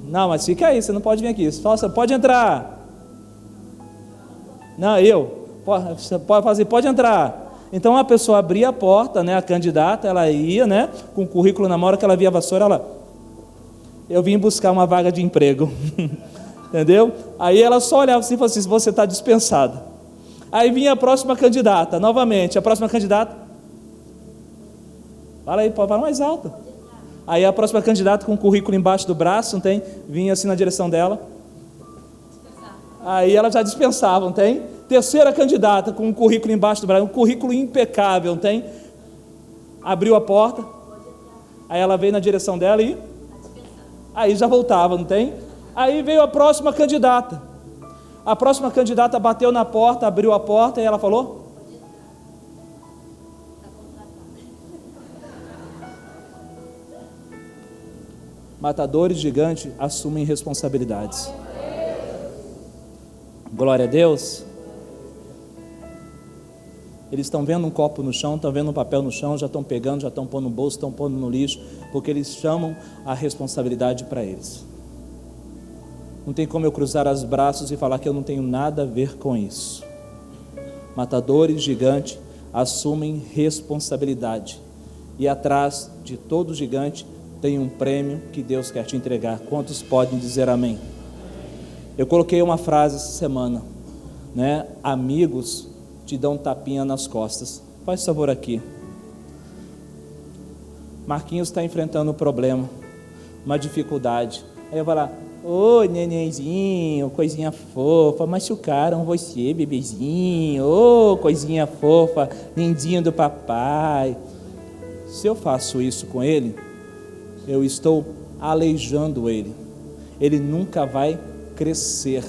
Não, mas fica aí, você não pode vir aqui, você pode entrar. Não, você pode fazer, pode entrar. Então a pessoa abria a porta, né, a candidata, ela ia, né, com o currículo na mão, hora que ela via a vassoura, eu vim buscar uma vaga de emprego, entendeu? Aí ela só olhava assim e falava assim, você está dispensada. Aí vinha a próxima candidata, novamente, a próxima candidata, fala aí, pode falar mais alto. Aí a próxima candidata com o currículo embaixo do braço, não tem? Vinha assim na direção dela. Aí ela já dispensava, não tem? Terceira candidata com o currículo embaixo do braço, um currículo impecável, não tem? Abriu a porta, aí ela veio na direção dela e aí já voltava, não tem? Aí veio a próxima candidata. A próxima candidata bateu na porta, abriu a porta e ela falou: matadores gigantes assumem responsabilidades. Glória a Deus. Eles estão vendo um copo no chão, estão vendo um papel no chão, já estão pegando, já estão pondo no bolso, estão pondo no lixo, porque eles chamam a responsabilidade para eles. Não tem como eu cruzar os braços e falar que eu não tenho nada a ver com isso. Matadores gigantes assumem responsabilidade. E atrás de todo gigante tem um prêmio que Deus quer te entregar. Quantos podem dizer amém? Eu coloquei uma frase essa semana, né? Amigos te dão um tapinha nas costas. Faz favor aqui. Marquinhos está enfrentando um problema, uma dificuldade. Aí eu vou lá, ô nenenzinho, coisinha fofa, machucaram você, bebezinho, ô coisinha fofa, lindinho do papai. Se eu faço isso com ele, eu estou aleijando ele. Ele nunca vai crescer.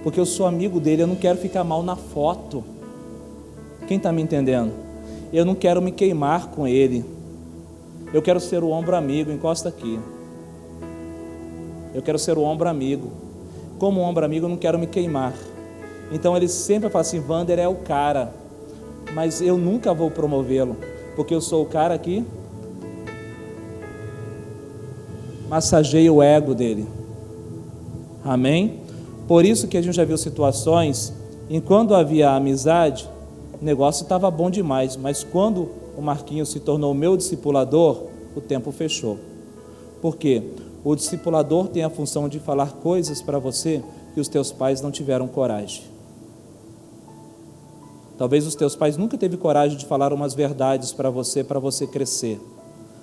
Porque eu sou amigo dele, eu não quero ficar mal na foto. Quem está me entendendo? Eu não quero me queimar com ele. Eu quero ser o ombro amigo, encosta aqui. Eu quero ser o ombro amigo. Como ombro amigo, eu não quero me queimar. Então ele sempre fala assim, Wander é o cara. Mas eu nunca vou promovê-lo, porque eu sou o cara que massageia o ego dele. Amém? Por isso que a gente já viu situações em quando havia amizade, o negócio estava bom demais, mas quando o Marquinhos se tornou meu discipulador, o tempo fechou. Por quê? O discipulador tem a função de falar coisas para você que os teus pais não tiveram coragem. Talvez os teus pais nunca teve coragem de falar umas verdades para você crescer.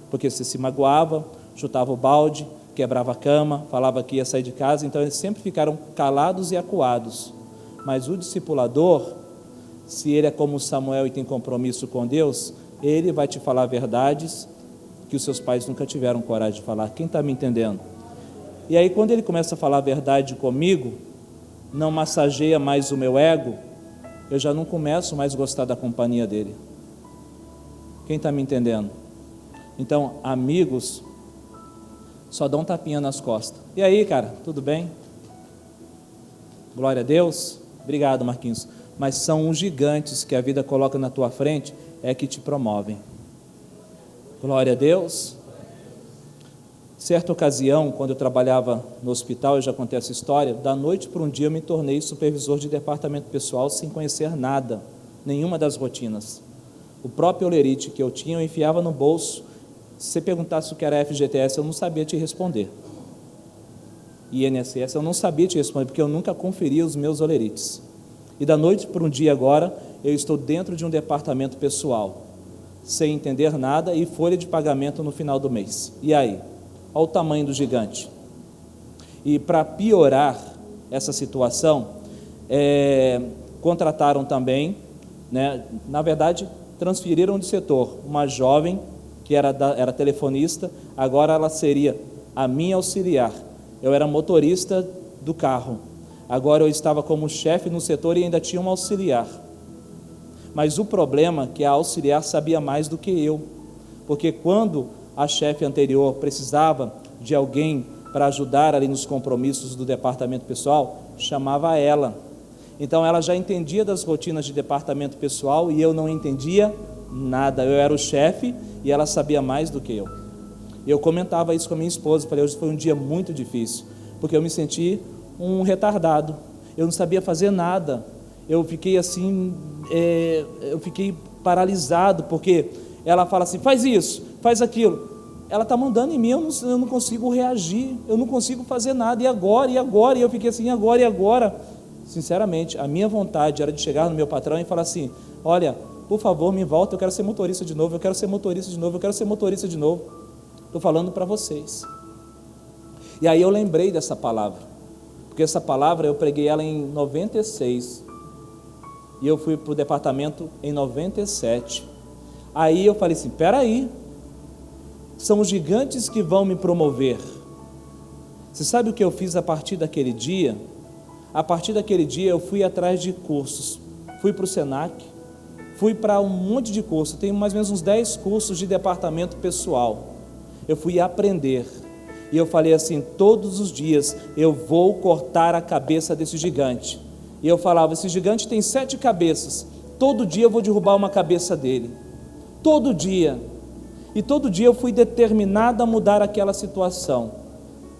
Porque você se magoava, chutava o balde, quebrava a cama, falava que ia sair de casa, então eles sempre ficaram calados e acuados. Mas o discipulador, se ele é como Samuel e tem compromisso com Deus, ele vai te falar verdades que os seus pais nunca tiveram coragem de falar. Quem está me entendendo? E aí quando ele começa a falar a verdade comigo, não massageia mais o meu ego, eu já não começo mais a gostar da companhia dele. Quem está me entendendo? Então, amigos só dão um tapinha nas costas. E aí, cara, tudo bem? Glória a Deus. Obrigado, Marquinhos. Mas são os gigantes que a vida coloca na tua frente, é que te promovem. Glória a Deus. Certa ocasião, quando eu trabalhava no hospital, eu já contei essa história, da noite para um dia eu me tornei supervisor de departamento pessoal sem conhecer nada, nenhuma das rotinas. O próprio olerite que eu tinha, eu enfiava no bolso Se você perguntasse o que era FGTS, eu não sabia te responder. INSS, eu não sabia te responder, porque eu nunca conferi os meus olerites. E da noite para um dia agora, eu estou dentro de um departamento pessoal, sem entender nada, e folha de pagamento no final do mês. E aí? Olha o tamanho do gigante. E para piorar essa situação, contrataram também, né, na verdade, transferiram de setor uma jovem que era telefonista, agora ela seria a minha auxiliar. Eu era motorista do carro, agora eu estava como chefe no setor e ainda tinha uma auxiliar. Mas o problema é que a auxiliar sabia mais do que eu, porque quando a chefe anterior precisava de alguém para ajudar ali nos compromissos do departamento pessoal, chamava ela. Então ela já entendia das rotinas de departamento pessoal e eu não entendia nada. Eu era o chefe e ela sabia mais do que eu. E eu comentava isso com a minha esposa, falei, hoje foi um dia muito difícil, porque eu me senti um retardado, eu não sabia fazer nada, eu fiquei assim, eu fiquei paralisado, porque ela fala assim, faz isso, faz aquilo, ela está mandando em mim, eu não consigo reagir, eu não consigo fazer nada, e agora, e eu fiquei assim, e agora, sinceramente, a minha vontade era de chegar no meu patrão e falar assim, olha, por favor, me volta, eu quero ser motorista de novo, eu quero ser motorista de novo, eu quero ser motorista de novo. Estou falando para vocês. E aí eu lembrei dessa palavra, porque essa palavra eu preguei ela em 96, e eu fui para o departamento em 97. Aí eu falei assim, peraí, são os gigantes que vão me promover. Você sabe o que eu fiz a partir daquele dia? A partir daquele dia eu fui atrás de cursos, fui para o Senac, fui para um monte de cursos, tenho mais ou menos uns 10 cursos de departamento pessoal. Eu fui aprender, e eu falei assim, todos os dias eu vou cortar a cabeça desse gigante. E eu falava, esse gigante tem 7 cabeças, todo dia eu vou derrubar uma cabeça dele, todo dia. E todo dia eu fui determinado a mudar aquela situação.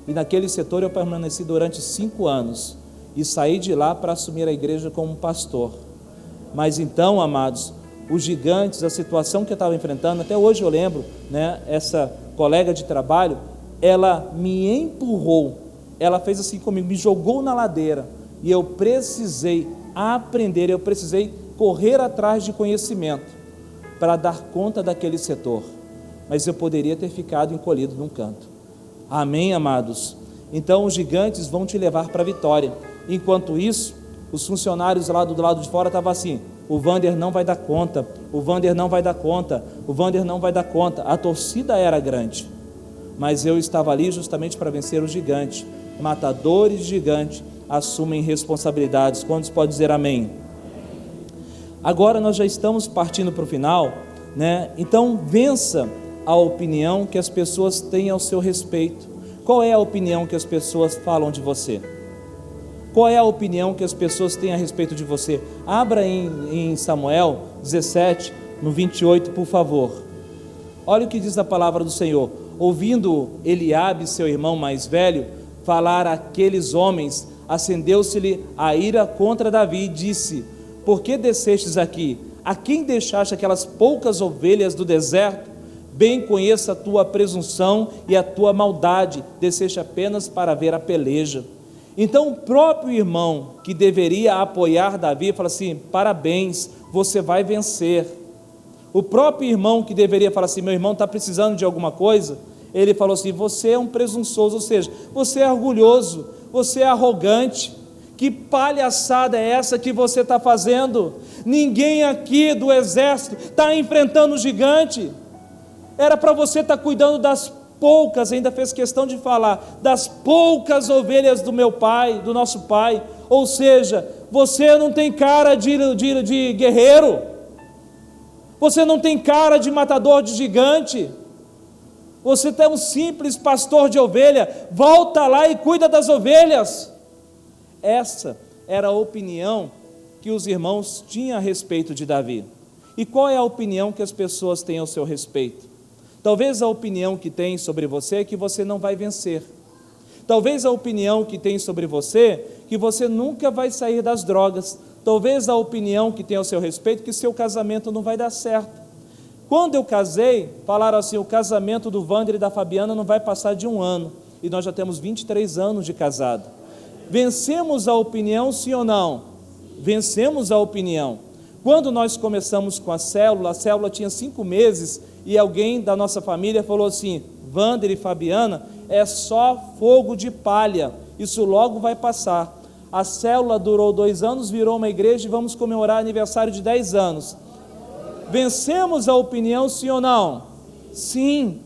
E naquele setor eu permaneci durante 5 anos, e saí de lá para assumir a igreja como pastor. Mas então, amados, os gigantes, a situação que eu estava enfrentando, até hoje eu lembro, né, essa colega de trabalho, ela me empurrou, ela fez assim comigo, me jogou na ladeira, e eu precisei aprender, eu precisei correr atrás de conhecimento, para dar conta daquele setor, mas eu poderia ter ficado encolhido num canto. Amém, amados? Então os gigantes vão te levar para a vitória. Enquanto isso, os funcionários lá do lado de fora estavam assim, o Wander não vai dar conta, o Wander não vai dar conta, o Wander não vai dar conta. A torcida era grande, mas eu estava ali justamente para vencer o gigante. Matadores de gigante assumem responsabilidades. Quantos podem dizer amém? Agora nós já estamos partindo para o final, né? Então vença a opinião que as pessoas têm ao seu respeito. Qual é a opinião que as pessoas falam de você? Qual é a opinião que as pessoas têm a respeito de você? Abra em Samuel 17, no 28, por favor. Olha o que diz a palavra do Senhor. Ouvindo Eliabe, seu irmão mais velho, falar àqueles homens, acendeu-se-lhe a ira contra Davi e disse, por que descestes aqui? A quem deixaste aquelas poucas ovelhas do deserto? Bem conheço a tua presunção e a tua maldade, desceste apenas para ver a peleja. Então o próprio irmão que deveria apoiar Davi fala assim, parabéns, você vai vencer. O próprio irmão que deveria falar assim, meu irmão está precisando de alguma coisa, ele falou assim, você é um presunçoso, ou seja, você é orgulhoso, você é arrogante, que palhaçada é essa que você está fazendo? Ninguém aqui do exército está enfrentando o gigante, era para você estar cuidando das poucas, ainda fez questão de falar, das poucas ovelhas do meu pai, do nosso pai, ou seja, você não tem cara de guerreiro, você não tem cara de matador de gigante, você é um simples pastor de ovelha, volta lá e cuida das ovelhas. Essa era a opinião que os irmãos tinham a respeito de Davi. E qual é a opinião que as pessoas têm ao seu respeito? Talvez a opinião que tem sobre você é que você não vai vencer. Talvez a opinião que tem sobre você, que você nunca vai sair das drogas. Talvez a opinião que tem ao seu respeito, que seu casamento não vai dar certo. Quando eu casei, falaram assim, o casamento do Wander e da Fabiana não vai passar de 1 ano, e nós já temos 23 anos de casado. Vencemos a opinião, sim ou não? Vencemos a opinião. Quando nós começamos com a célula tinha 5 meses, e alguém da nossa família falou assim, Wander e Fabiana, é só fogo de palha, isso logo vai passar. A célula durou 2 anos, virou uma igreja e vamos comemorar aniversário de 10 anos. Vencemos a opinião, sim ou não? Sim.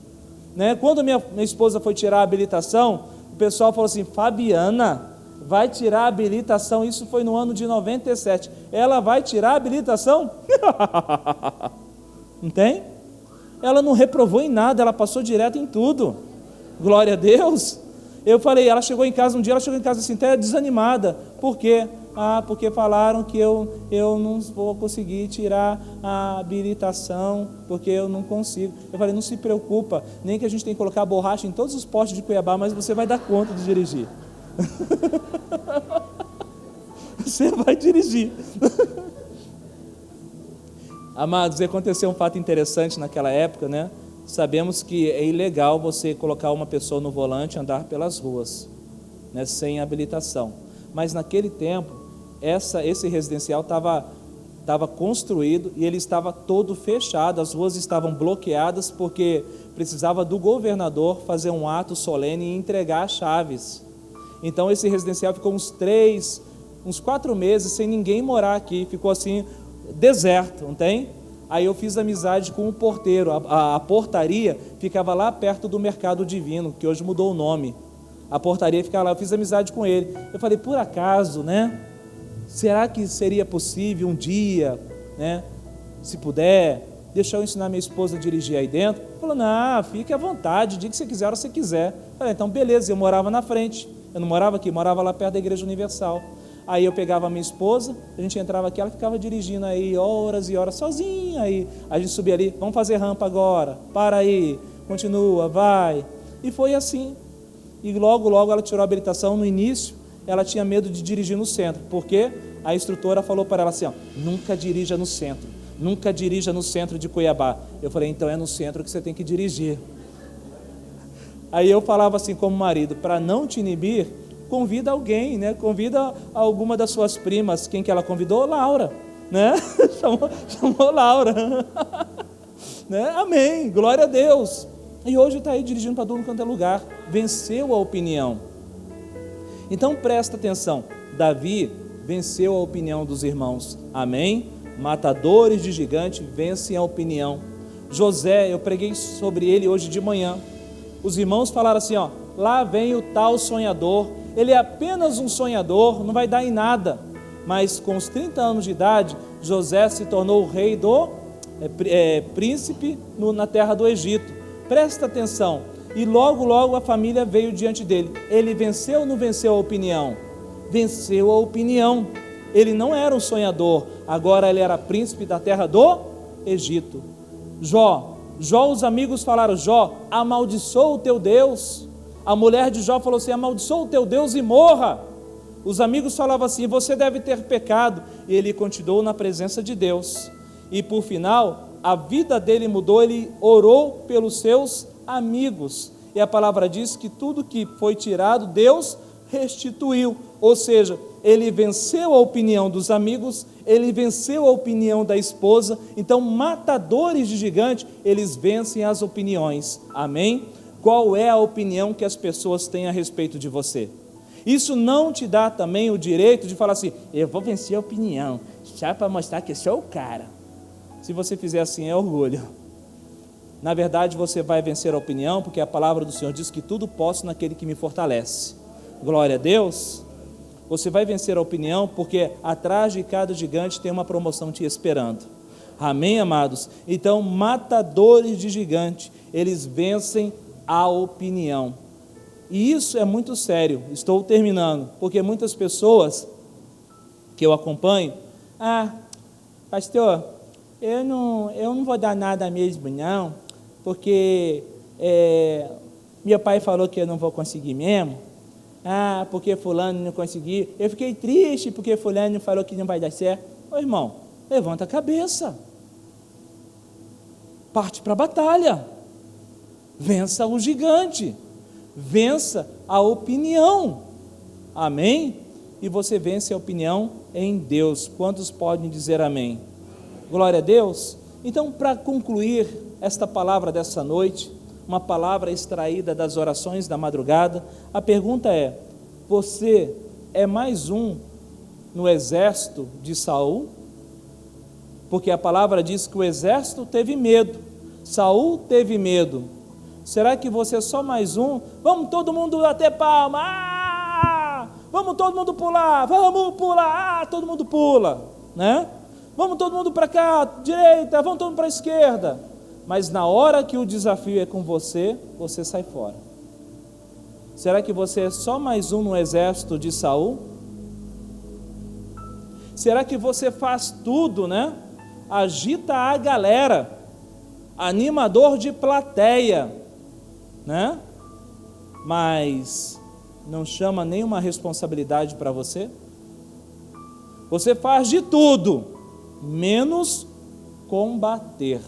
Né? Quando minha esposa foi tirar a habilitação, o pessoal falou assim, Fabiana, vai tirar a habilitação, isso foi no ano de 97, ela vai tirar a habilitação? Não tem? Ela não reprovou em nada, ela passou direto em tudo, glória a Deus. Eu falei, ela chegou em casa um dia, assim, até desanimada, por quê? Porque falaram que eu não vou conseguir tirar a habilitação, porque eu não consigo. Eu falei, não se preocupa, nem que a gente tem que colocar borracha em todos os postes de Cuiabá, mas você vai dar conta de dirigir. Você vai dirigir. Amados, aconteceu um fato interessante naquela época, né? Sabemos que é ilegal você colocar uma pessoa no volante e andar pelas ruas, né, sem habilitação. Mas naquele tempo, esse residencial estava construído e ele estava todo fechado, as ruas estavam bloqueadas porque precisava do governador fazer um ato solene e entregar as chaves. Então esse residencial ficou uns 4 meses sem ninguém morar aqui, ficou assim, deserto, não tem? Aí eu fiz amizade com o porteiro, a portaria ficava lá perto do Mercado Divino, que hoje mudou o nome. A portaria ficava lá, eu fiz amizade com ele. Eu falei, por acaso, né? Será que seria possível um dia, né? Se puder, deixar eu ensinar minha esposa a dirigir aí dentro? Ele falou, não, fique à vontade, diga que você quiser, a hora que você quiser. Eu falei, então beleza, eu morava na frente. Eu não morava aqui, morava lá perto da Igreja Universal. Aí eu pegava a minha esposa, a gente entrava aqui, ela ficava dirigindo aí horas e horas sozinha, aí a gente subia ali, vamos fazer rampa agora, para aí, continua, vai. E foi assim. E logo ela tirou a habilitação. No início, ela tinha medo de dirigir no centro, porque a instrutora falou para ela assim, ó, nunca dirija no centro, nunca dirija no centro de Cuiabá. Eu falei, então é no centro que você tem que dirigir. Aí eu falava assim como marido, para não te inibir, convida alguém, né? Convida alguma das suas primas. Quem que ela convidou? Laura, né? chamou Laura. Né? Amém, glória a Deus. E hoje está aí dirigindo para todo quanto é lugar. Venceu a opinião. Então presta atenção, Davi venceu a opinião dos irmãos. Amém? Matadores de gigante vencem a opinião. José, eu preguei sobre ele hoje de manhã. Os irmãos falaram assim, ó, lá vem o tal sonhador. Ele é apenas um sonhador, não vai dar em nada. Mas com os 30 anos de idade, José se tornou o rei príncipe na terra do Egito. Presta atenção. E logo a família veio diante dele. Ele venceu ou não venceu a opinião? Venceu a opinião. Ele não era um sonhador, agora ele era príncipe da terra do Egito. Jó, os amigos falaram, Jó, amaldiçoa o teu Deus. A mulher de Jó falou assim, amaldiçoa o teu Deus e morra. Os amigos falavam assim, você deve ter pecado. E ele continuou na presença de Deus. E por final, a vida dele mudou, ele orou pelos seus amigos. E a palavra diz que tudo que foi tirado, Deus restituiu. Ou seja, ele venceu a opinião dos amigos, ele venceu a opinião da esposa. Então, matadores de gigante, eles vencem as opiniões. Amém? Qual é a opinião que as pessoas têm a respeito de você? Isso não te dá também o direito de falar assim, eu vou vencer a opinião, só para mostrar que eu sou o cara. Se você fizer assim, é orgulho. Na verdade, você vai vencer a opinião, porque a palavra do Senhor diz que tudo posso naquele que me fortalece. Glória a Deus. Você vai vencer a opinião, porque atrás de cada gigante tem uma promoção te esperando. Amém, amados? Então, matadores de gigante, eles vencem a opinião. E isso é muito sério. Estou terminando, porque muitas pessoas que eu acompanho, pastor, eu não vou dar nada mesmo não, porque meu pai falou que eu não vou conseguir mesmo, porque fulano não conseguiu, eu fiquei triste porque fulano falou que não vai dar certo. Ô irmão, levanta a cabeça, parte para a batalha. Vença o gigante. Vença a opinião. Amém? E você vence a opinião em Deus. Quantos podem dizer amém? Glória a Deus. Então, para concluir esta palavra dessa noite, uma palavra extraída das orações da madrugada, a pergunta é: você é mais um no exército de Saul? Porque a palavra diz que o exército teve medo, Saul teve medo. Será que você é só mais um? Vamos todo mundo bater palma, vamos todo mundo pular, vamos pular, todo mundo pula, né? Vamos todo mundo para cá, direita, vamos todo mundo para a esquerda. Mas na hora que o desafio é com você, você sai fora. Será que você é só mais um no exército de Saul? Será que você faz tudo, né? Agita a galera, animador de plateia, né? Mas não chama nenhuma responsabilidade para você? Você faz de tudo, menos combater.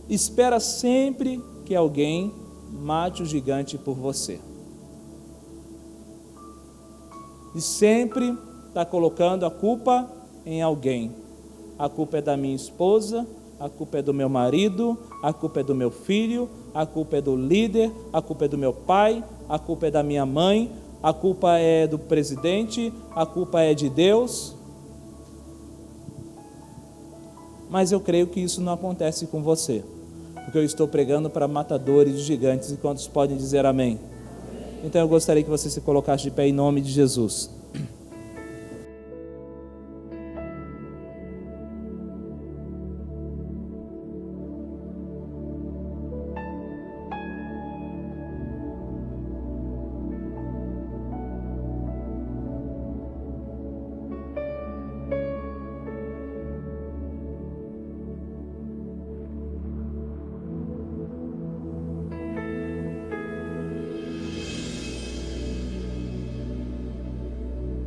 Espera sempre que alguém mate o gigante por você. E sempre está colocando a culpa em alguém. A culpa é da minha esposa, a culpa é do meu marido, a culpa é do meu filho, a culpa é do líder, a culpa é do meu pai, a culpa é da minha mãe, a culpa é do presidente, a culpa é de Deus. Mas eu creio que isso não acontece com você, porque eu estou pregando para matadores de gigantes. E quantos podem dizer amém? Então eu gostaria que você se colocasse de pé em nome de Jesus.